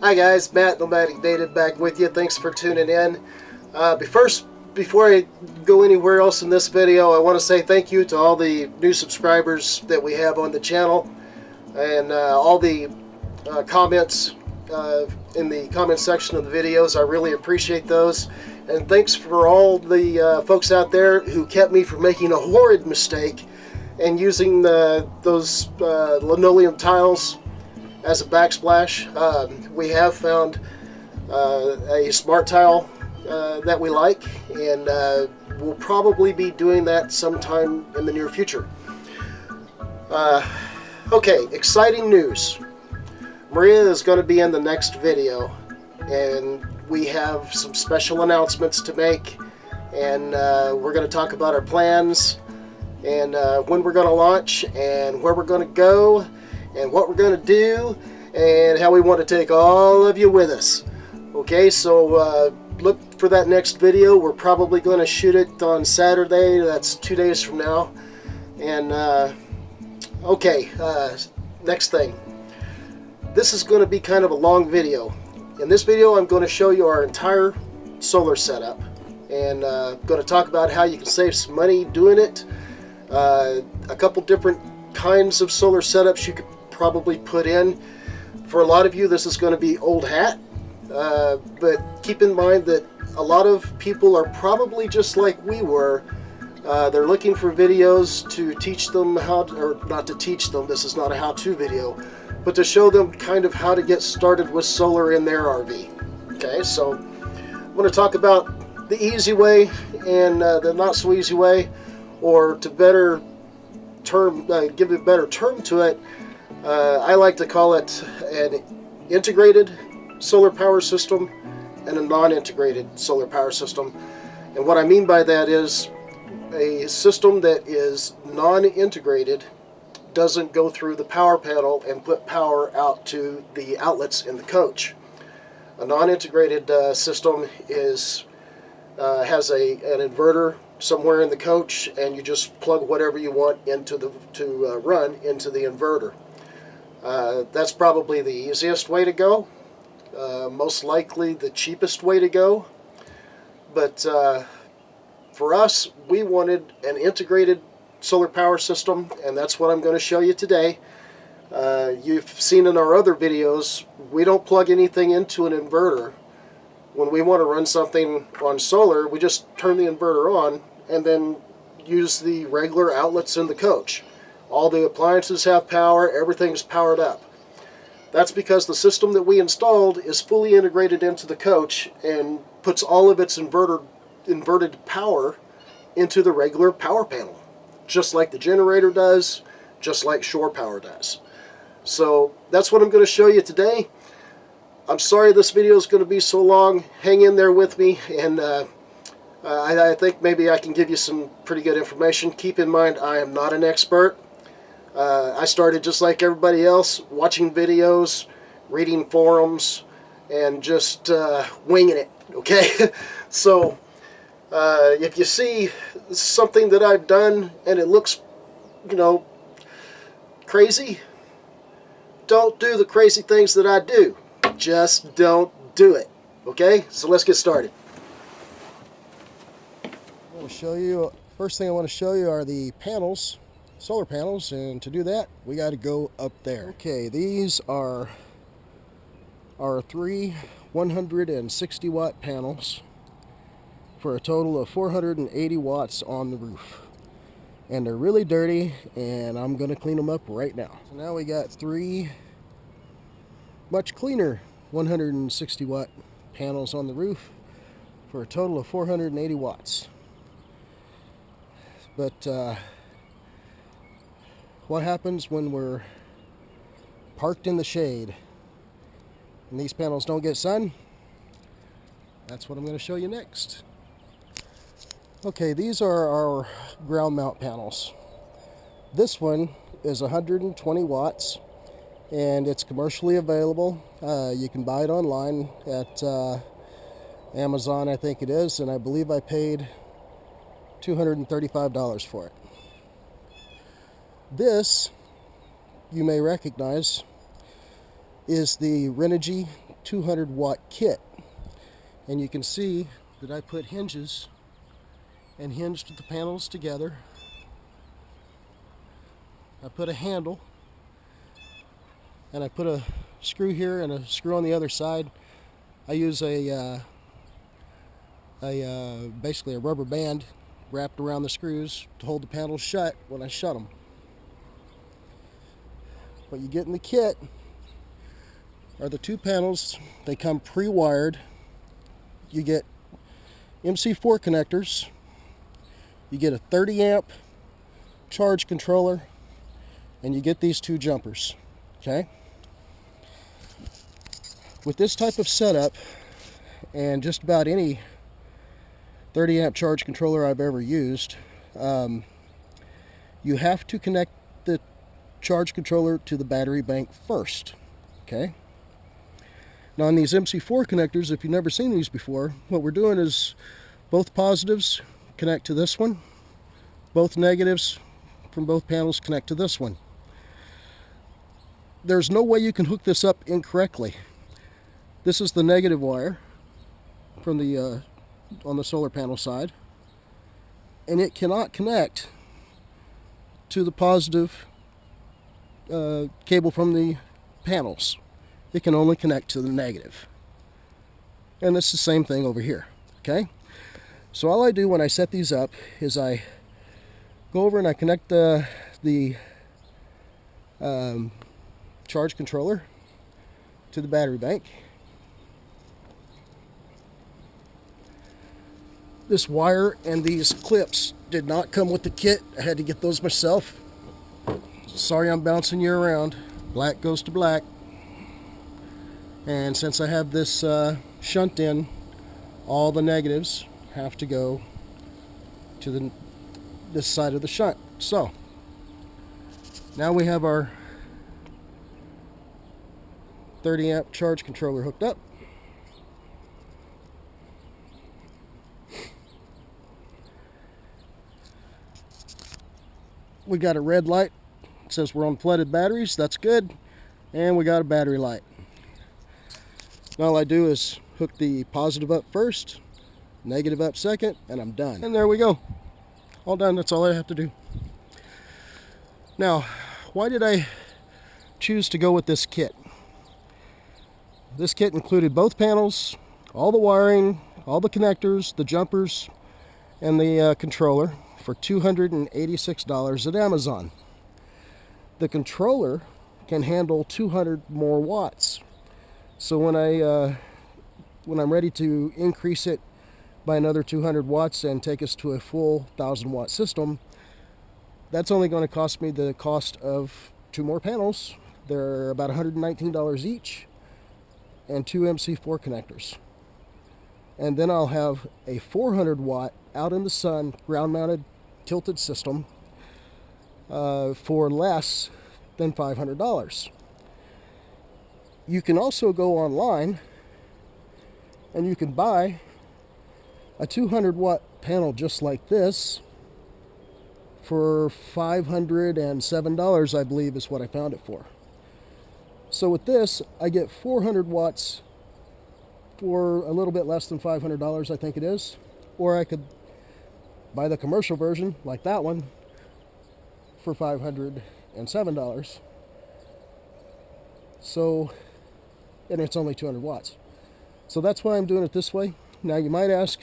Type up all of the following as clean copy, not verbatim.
Hi guys, Matt, Nomadic Native, back with you. Thanks for tuning in. Before I go anywhere else in this video, I want to say thank you to all the new subscribers that we have on the channel, and all the comments in the comment section of the videos. I really appreciate those. And thanks for all the folks out there who kept me from making a horrid mistake and using those linoleum tiles as a backsplash. We have found a smart tile that we like, and we'll probably be doing that sometime in the near future. Okay, exciting news. Maria is going to be in the next video, and we have some special announcements to make, and we're going to talk about our plans, and when we're going to launch, and where we're going to go, and what we're going to do, and how we want to take all of you with us. Okay, so look for that next video. We're probably going to shoot it on Saturday. That's 2 days from now. And okay, next thing. This is going to be kind of a long video. In this video, I'm going to show you our entire solar setup, and going to talk about how you can save some money doing it. A couple different kinds of solar setups you could probably put in. For a lot of you, this is going to be old hat, but keep in mind that a lot of people are probably just like we were. They're looking for videos to teach them how to, or not to teach them, this is not a how-to video, but to show them kind of how to get started with solar in their RV. Okay, so I'm going to talk about the easy way and the not so easy way, or to better term, give a better term to it. I like to call it an integrated solar power system and a non-integrated solar power system. And what I mean by that is a system that is non-integrated doesn't go through the power panel and put power out to the outlets in the coach. A non-integrated system is has an inverter somewhere in the coach, and you just plug whatever you want into to run into the inverter. That's probably the easiest way to go, most likely the cheapest way to go, but for us, we wanted an integrated solar power system, and that's what I'm going to show you today. You've seen in our other videos, we don't plug anything into an inverter. When we want to run something on solar, we just turn the inverter on and then use the regular outlets in the coach. All the appliances have power, everything's powered up. That's because the system that we installed is fully integrated into the coach and puts all of its inverted power into the regular power panel, just like the generator does, just like shore power does. So that's what I'm going to show you today. I'm sorry this video is going to be so long. Hang in there with me, and I think maybe I can give you some pretty good information. Keep in mind, I am not an expert. I started just like everybody else, watching videos, reading forums, and just winging it, okay? So if you see something that I've done and it looks, you know, crazy, don't do the crazy things that I do. Just don't do it, okay? So let's get started. I want to show you, first thing I want to show you are the panels, solar panels, and to do that we got to go up there. Okay, these are our three 160 watt panels for a total of 480 watts on the roof, and they're really dirty, and I'm gonna clean them up right now. So now we got three much cleaner 160 watt panels on the roof for a total of 480 watts. But what happens when we're parked in the shade and these panels don't get sun? That's what I'm going to show you next. Okay, these are our ground mount panels. This one is 120 watts, and it's commercially available. You can buy it online at Amazon, I think it is, and I believe I paid $235 for it. This, you may recognize, is the Renogy 200 watt kit. And you can see that I put hinges and hinged the panels together. I put a handle, and I put a screw here and a screw on the other side. I use basically a rubber band wrapped around the screws to hold the panels shut when I shut them. What you get in the kit are the two panels. They come pre-wired. You get MC4 connectors. You get a 30 amp charge controller, and you get these two jumpers. Okay? With this type of setup, and just about any 30 amp charge controller I've ever used, you have to connect the charge controller to the battery bank first. Okay? Now on these MC4 connectors, if you've never seen these before, what we're doing is both positives connect to this one, both negatives from both panels connect to this one. There's no way you can hook this up incorrectly. This is the negative wire from the on the solar panel side, and it cannot connect to the positive cable from the panels. It can only connect to the negative. And it's the same thing over here. Okay? So all I do when I set these up is I go over and I connect the charge controller to the battery bank. This wire and these clips did not come with the kit. I had to get those myself. Sorry I'm bouncing you around. Black goes to black. And since I have this shunt in, all the negatives have to go to this side of the shunt. So now we have our 30 amp charge controller hooked up. We got a red light. It says we're on flooded batteries. That's good. And we got a battery light. Now all I do is hook the positive up first, negative up second, and I'm done. And there we go. All done. That's all I have to do. Now, why did I choose to go with this kit? This kit included both panels, all the wiring, all the connectors, the jumpers, and the controller for $286 at Amazon. The controller can handle 200 more watts. So when I'm ready to increase it by another 200 watts and take us to a full 1,000 watt system, that's only going to cost me the cost of two more panels. They're about $119 each, and two MC4 connectors. And then I'll have a 400 watt out in the sun ground mounted tilted system for less than $500. You can also go online and you can buy a 200 watt panel just like this for $507, I believe is what I found it for. So with this, I get 400 watts for a little bit less than $500, I think it is. Or I could buy the commercial version, like that one, for $507. So, and it's only 200 watts. So that's why I'm doing it this way. Now you might ask,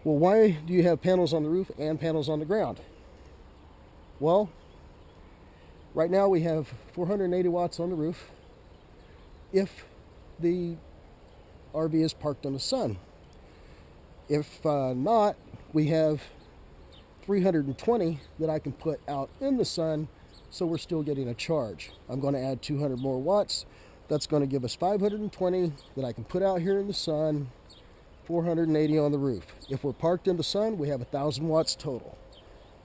well, why do you have panels on the roof and panels on the ground? Well, right now we have 480 watts on the roof if the RV is parked in the sun. If not, we have 320 that I can put out in the sun, so we're still getting a charge. I'm going to add 200 more watts. That's going to give us 520 that I can put out here in the sun, 480 on the roof. If we're parked in the sun, we have 1,000 watts total.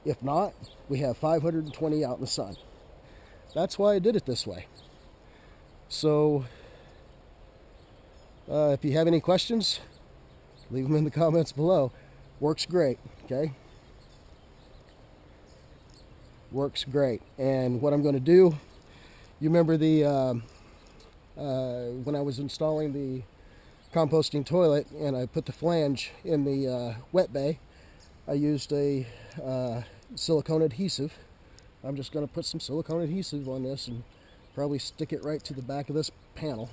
If not, we have 520 out in the sun. That's why I did it this way. So, if you have any questions, leave them in the comments below. Works great, okay? Works great. And what I'm going to do, you remember the when I was installing the composting toilet and I put the flange in the wet bay, I used a silicone adhesive. I'm just going to put some silicone adhesive on this and probably stick it right to the back of this panel,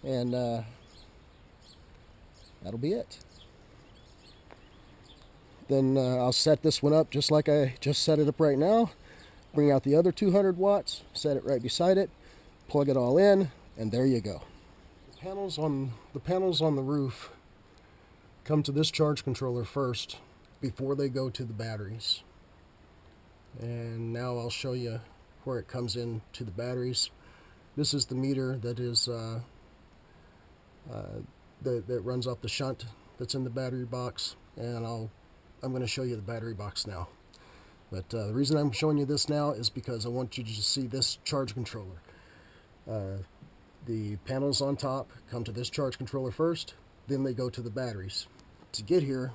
and that'll be it. Then I'll set this one up just like I just set it up right now. Bring out the other 200 watts, set it right beside it, plug it all in, and there you go. The panels on the roof come to this charge controller first before they go to the batteries. And now I'll show you where it comes in to the batteries. This is the meter that is that runs off the shunt that's in the battery box, and I'm going to show you the battery box now. But the reason I'm showing you this now is because I want you to see this charge controller. The panels on top come to this charge controller first, then they go to the batteries. To get here,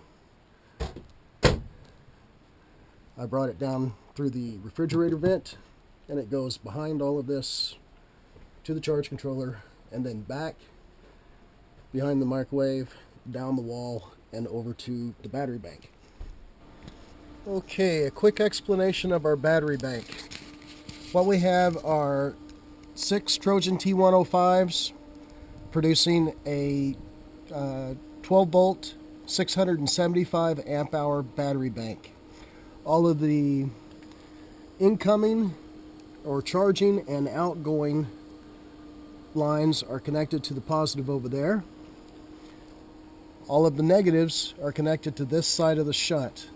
I brought it down through the refrigerator vent, and it goes behind all of this to the charge controller, and then back behind the microwave, down the wall, and over to the battery bank. Okay, a quick explanation of our battery bank. What we have are 6 Trojan T105s producing a 12 volt 675 amp hour battery bank. All of the incoming or charging and outgoing lines are connected to the positive over there. All of the negatives are connected to this side of the shunt.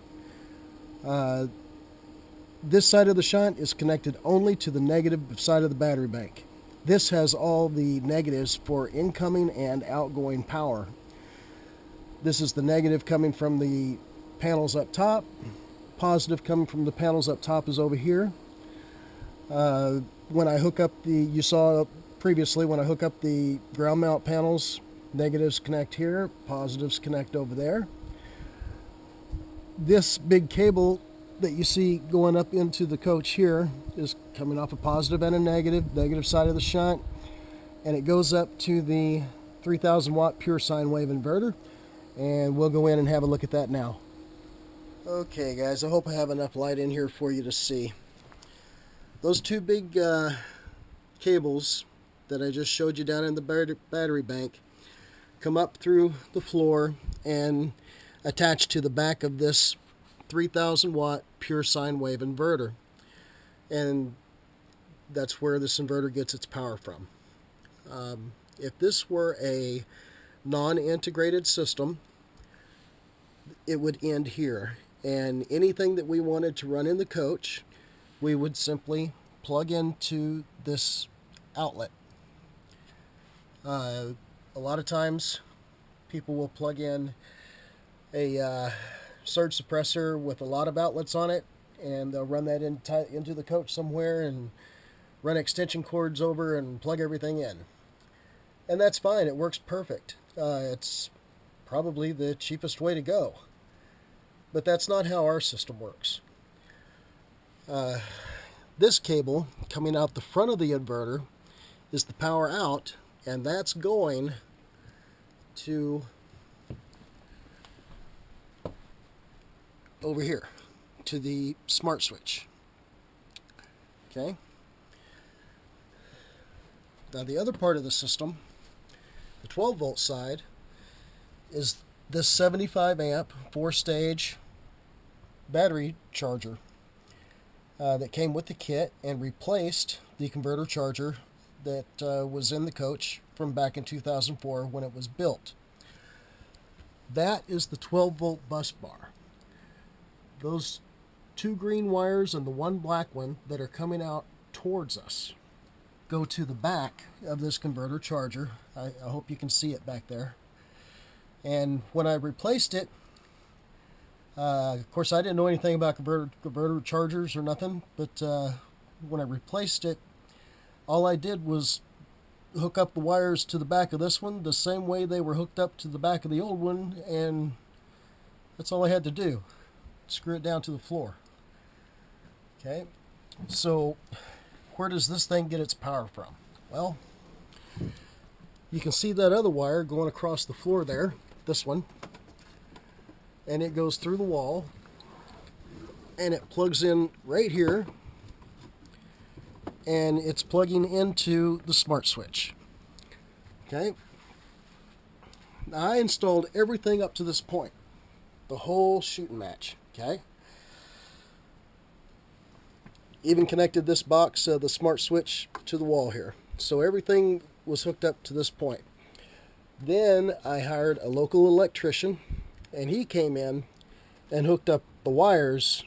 This side of the shunt is connected only to the negative side of the battery bank. This has all the negatives for incoming and outgoing power. This is the negative coming from the panels up top. Positive coming from the panels up top is over here. When I hook up you saw previously when I hook up the ground mount panels, negatives connect here, positives connect over there. This big cable that you see going up into the coach here is coming off a positive and a negative side of the shunt, and it goes up to the 3000 watt pure sine wave inverter, and we'll go in and have a look at that now. Okay guys, I hope I have enough light in here for you to see. Those two big cables that I just showed you down in the battery bank come up through the floor and attach to the back of this 3000 watt pure sine wave inverter, and that's where this inverter gets its power from. If this were a non-integrated system, it would end here, and anything that we wanted to run in the coach, we would simply plug into this outlet. A lot of times people will plug in a surge suppressor with a lot of outlets on it, and they'll run that into the coach somewhere and run extension cords over and plug everything in. And that's fine, it works perfect. It's probably the cheapest way to go. But that's not how our system works. This cable coming out the front of the inverter is the power out, and that's going to over here to the smart switch. Okay. Now the other part of the system, the 12 volt side, is this 75 amp 4-stage battery charger that came with the kit and replaced the converter charger that was in the coach from back in 2004 when it was built. That is the 12 volt bus bar. Those 2 green wires and the 1 black one that are coming out towards us go to the back of this converter charger. I hope you can see it back there. And when I replaced it, of course I didn't know anything about converter chargers or nothing, but when I replaced it, all I did was hook up the wires to the back of this one the same way they were hooked up to the back of the old one, and that's all I had to do. Screw it down to the floor. Okay, so where does this thing get its power from? Well, You can see that other wire going across the floor there, this one, and it goes through the wall and it plugs in right here, and it's plugging into the smart switch. Okay, now I installed everything up to this point, the whole shooting match. Okay, even connected this box, the smart switch, to the wall here. So everything was hooked up to this point. Then I hired a local electrician, and he came in and hooked up the wires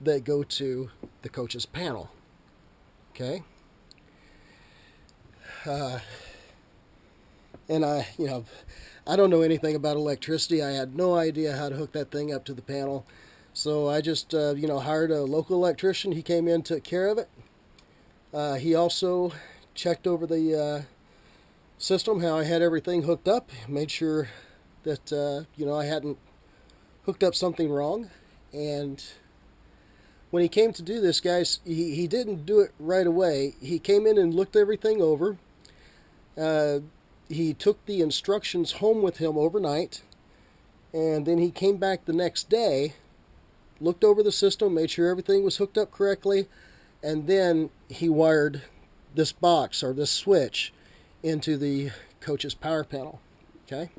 that go to the coach's panel. Okay. And I don't know anything about electricity. I had no idea how to hook that thing up to the panel. So I just, hired a local electrician. He came in, took care of it. He also checked over the system, how I had everything hooked up, made sure that, I hadn't hooked up something wrong. And when he came to do this, guys, he didn't do it right away. He came in and looked everything over. He took the instructions home with him overnight, and then he came back the next day, looked over the system, made sure everything was hooked up correctly, and then he wired this box, or this switch, into the coach's power panel. Okay.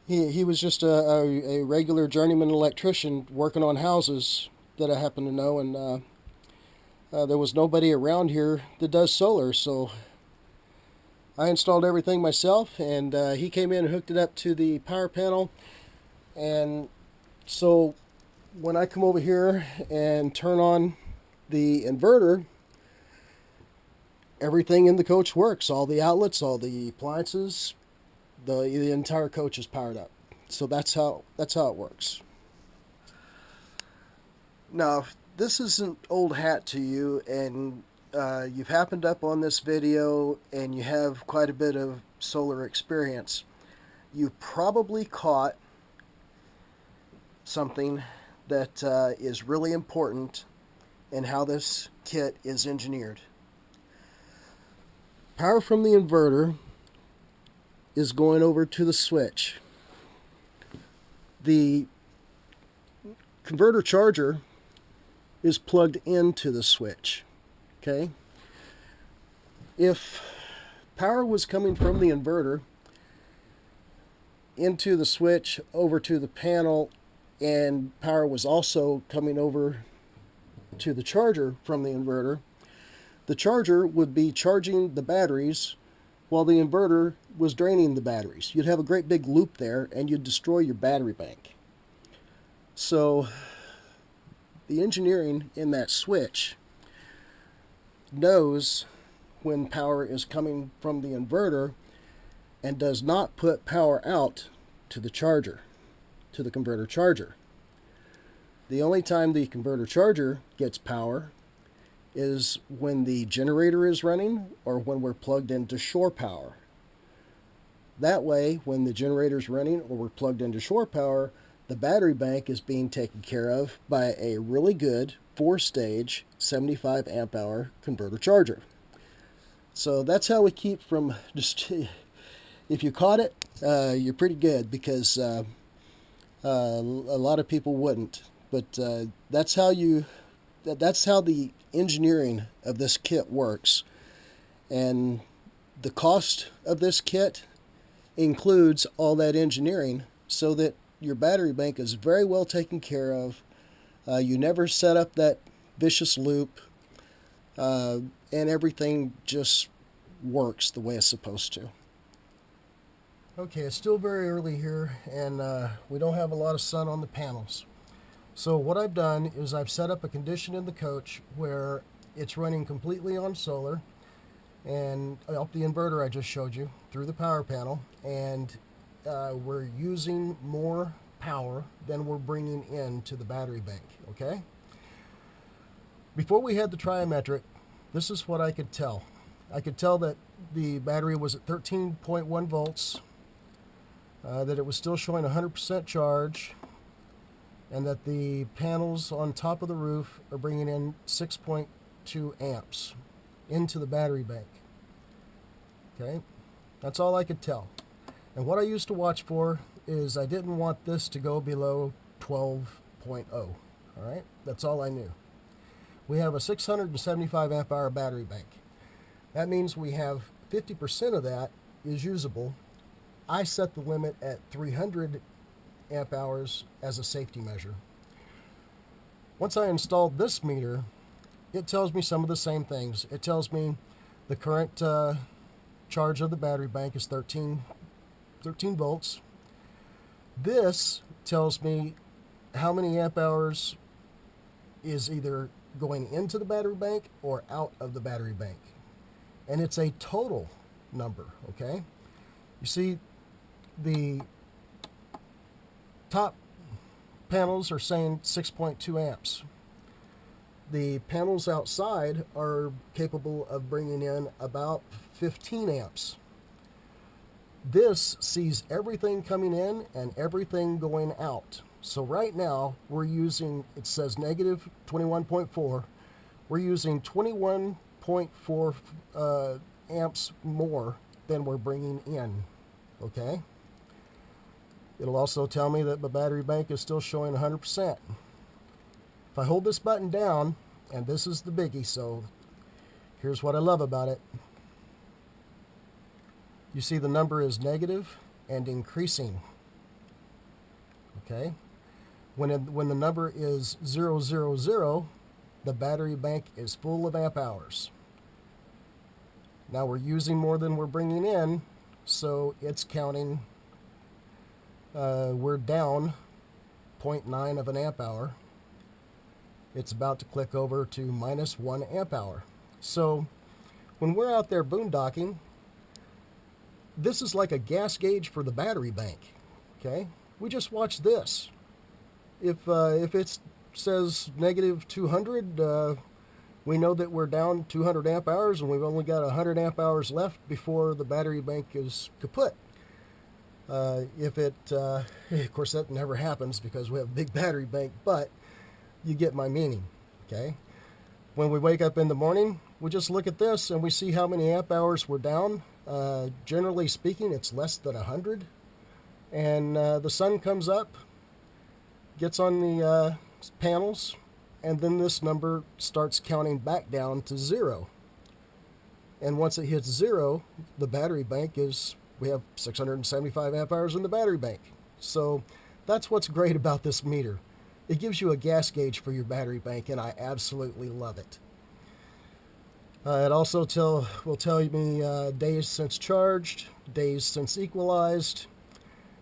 He was just a regular journeyman electrician working on houses that I happen to know, and there was nobody around here that does solar, so I installed everything myself, and he came in and hooked it up to the power panel. And so when I come over here and turn on the inverter, everything in the coach works. All the outlets, all the appliances, the entire coach is powered up. So that's how it works. Now, if this isn't old hat to you, and you've happened up on this video and you have quite a bit of solar experience, you probably caught something that is really important in how this kit is engineered. Power from the inverter is going over to the switch. The converter charger is plugged into the switch. Okay? If power was coming from the inverter into the switch over to the panel, and power was also coming over to the charger from the inverter, the charger would be charging the batteries while the inverter was draining the batteries. You'd have a great big loop there, and you'd destroy your battery bank. So the engineering in that switch knows when power is coming from the inverter and does not put power out to the charger, to the converter charger. The only time the converter charger gets power is when the generator is running or when we're plugged into shore power. That way, when the generator's running or we're plugged into shore power, the battery bank is being taken care of by a really good 4-stage 75 amp hour converter charger. So that's how we keep from just, if you caught it, you're pretty good, because a lot of people wouldn't. But that's how the engineering of this kit works. And the cost of this kit includes all that engineering so that your battery bank is very well taken care of. You never set up that vicious loop, and everything just works the way it's supposed to. Okay, it's still very early here, and we don't have a lot of sun on the panels. So what I've done is I've set up a condition in the coach where it's running completely on solar, and up the inverter I just showed you through the power panel, and we're using more power than we're bringing into the battery bank. Okay? Before we had the trimetric, this is what I could tell. I could tell that the battery was at 13.1 volts, that it was still showing 100% charge, and that the panels on top of the roof are bringing in 6.2 amps. into the battery bank. Okay, that's all I could tell. And what I used to watch for is I didn't want this to go below 12.0. All right, that's all I knew. We have a 675 amp hour battery bank. That means we have 50% of that is usable. I set the limit at 300 amp hours as a safety measure. Once I installed this meter, it tells me some of the same things. It tells me the current charge of the battery bank is 13 volts. This tells me how many amp hours is either going into the battery bank or out of the battery bank. And it's a total number, okay? You see, the top panels are saying 6.2 amps. The panels outside are capable of bringing in about 15 amps. This sees everything coming in and everything going out. So right now we're using, it says negative 21.4. We're using 21.4 amps more than we're bringing in. Okay? It'll also tell me that the battery bank is still showing 100%. If I hold this button down, and this is the biggie, so here's what I love about it. You see the number is negative and increasing. Okay? When the number is 000, the battery bank is full of amp hours. Now we're using more than we're bringing in, so it's counting. We're down 0.9 of an amp hour. It's about to click over to minus 1 amp hour. So when we're out there boondocking, this is like a gas gauge for the battery bank. Okay, we just watch this. If it says negative 200, we know that we're down 200 amp hours and we've only got 100 amp hours left before the battery bank is kaput. Of course that never happens because we have a big battery bank, but you get my meaning, okay? When we wake up in the morning, we just look at this and we see how many amp hours we're down. Generally speaking, it's less than 100. And the sun comes up, gets on the panels, and then this number starts counting back down to 0. And once it hits 0, the battery bank is, we have 675 amp hours in the battery bank. So that's what's great about this meter. It gives you a gas gauge for your battery bank, and I absolutely love it. It also will tell me days since charged, days since equalized.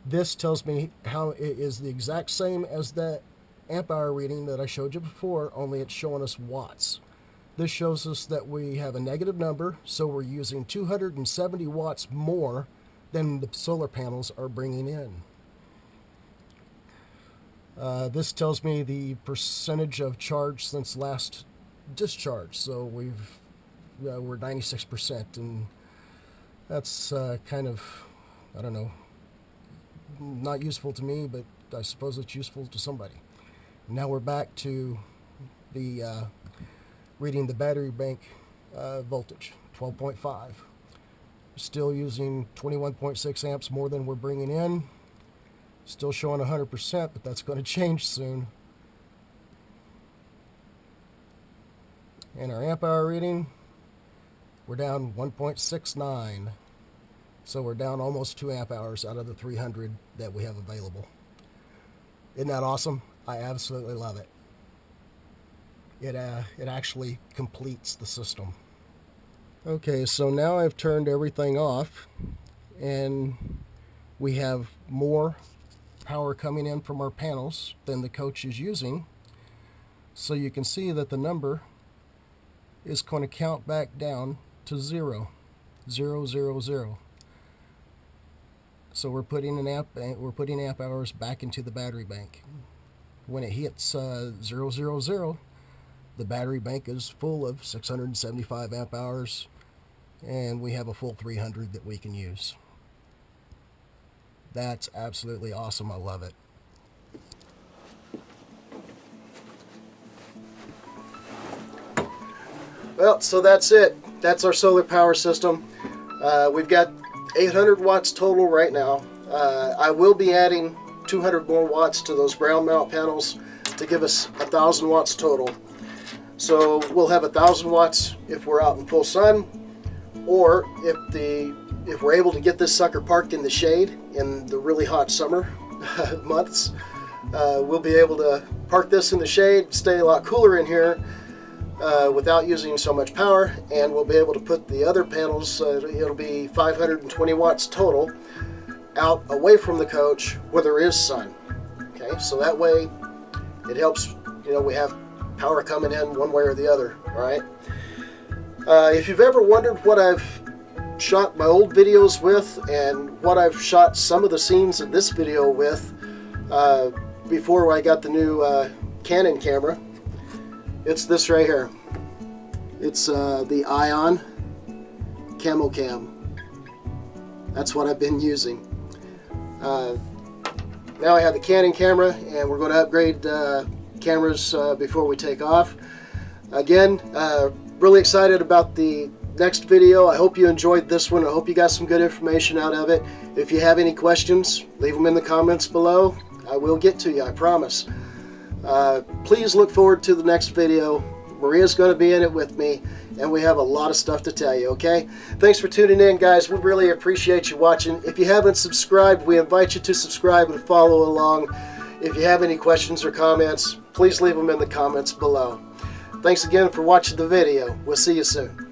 This tells me how it is the exact same as that amp hour reading that I showed you before, only it's showing us watts. This shows us that we have a negative number, so we're using 270 watts more than the solar panels are bringing in. This tells me the percentage of charge since last discharge. So we're 96%, and that's kind of, I don't know, not useful to me, but I suppose it's useful to somebody. Now we're back to the reading the battery bank voltage, 12.5. Still using 21.6 amps more than we're bringing in. Still showing 100%, but that's going to change soon. And our amp hour reading, we're down 1.69. So we're down almost 2 amp hours out of the 300 that we have available. Isn't that awesome? I absolutely love it. It actually completes the system. Okay, so now I've turned everything off, and we have more power coming in from our panels than the coach is using. So you can see that the number is going to count back down to 0, 0, 0, 0. So we're putting amp hours back into the battery bank. When it hits 0, 0, 0, the battery bank is full of 675 amp hours, and we have a full 300 that we can use. That's absolutely awesome. I love it. Well, so that's it. that's our solar power system. We've got 800 watts total right now. I will be adding 200 more watts to those ground mount panels to give us 1,000 watts total. So we'll have 1,000 watts if we're out in full sun, or if we're able to get this sucker parked in the shade in the really hot summer months, we'll be able to park this in the shade, stay a lot cooler in here without using so much power, and we'll be able to put the other panels, it'll be 520 watts total, out away from the coach where there is sun. Okay, so that way it helps, we have power coming in one way or the other. All right. If you've ever wondered what I've shot my old videos with and what I've shot some of the scenes in this video with before I got the new Canon camera, it's this right here. It's the Ion Camo Cam. That's what I've been using. Now I have the Canon camera, and we're going to upgrade cameras before we take off. Again, really excited about the next video. I hope you enjoyed this one. I hope you got some good information out of it. If you have any questions, leave them in the comments below. I will get to you, I promise. Please look forward to the next video. Maria's going to be in it with me, and we have a lot of stuff to tell you, okay? Thanks for tuning in, guys. We really appreciate you watching. If you haven't subscribed, we invite you to subscribe and follow along. If you have any questions or comments, please leave them in the comments below. Thanks again for watching the video. We'll see you soon.